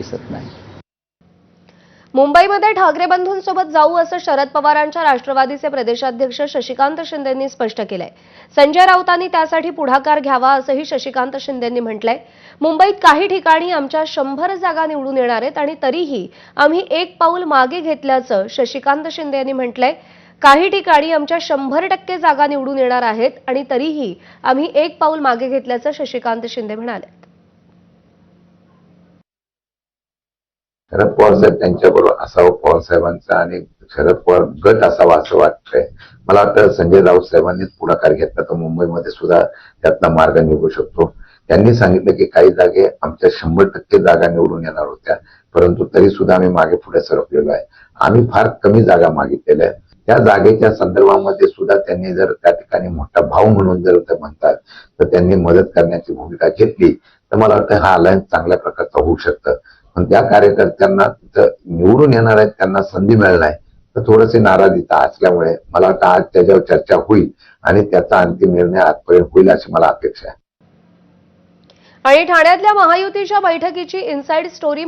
दिसत नाही। मुंबईमध्ये ठाकरे बंधूंसोबत जाऊ असं शरद पवारांच्या राष्ट्रवादीचे प्रदेशाध्यक्ष शशिकांत शिंदेंनी स्पष्ट केलंय। संजय राऊतांनी त्यासाठी पुढाकार घ्यावा असंही शशिकांत शिंदेंनी म्हटलंय। मुंबईत काही ठिकाणी आमच्या 100 जागा निवडून येणार आहेत आणि तरीही आम्ही एक पाऊल मागे घेतल्याचं शशिकांत शिंदे यांनी म्हटलंय। काही ठिकाणी आमच्या 100% जागा निवडून येणार आहेत आणि तरीही आम्ही एक पाऊल मागे घेतल्याचं शशिकांत शिंदे म्हणाले। शरद पवार साहेब त्यांच्याबरोबर असावं, पवार साहेबांचा आणि शरद पवार गट असावा असं वाटतंय। मला वाटतं संजय राऊत साहेबांनीच पुढाकार घेतला तर मुंबईमध्ये सुद्धा त्यातला मार्ग निघू शकतो। त्यांनी सांगितलं की काही जागे आमच्या 100% जागा निवडून येणार होत्या, परंतु तरी सुद्धा आम्ही मागे पुढे सरकलेलो आहे। आम्ही फार कमी जागा मागितलेल्या आहेत। त्या जागेच्या संदर्भामध्ये सुद्धा त्यांनी जर त्या ठिकाणी मोठा भाव म्हणून जर ते म्हणतात तर त्यांनी मदत करण्याची भूमिका घेतली तर मला वाटतं हा अलायन्स चांगल्या प्रकारचा होऊ शकतं। पण त्या कार्यकर्त्यांना निवडून येणार आहेत त्यांना संधी मिळणार नाही तर थोडीशी नाराजीता असल्यामुळे मला वाटतं आज त्याच्यावर चर्चा होईल आणि त्याचा अंतिम निर्णय आजपर्यंत होईल अशी मला अपेक्षा आहे। आणि ठाण्यातल्या महायुतीच्या बैठकीची इनसाइड स्टोरी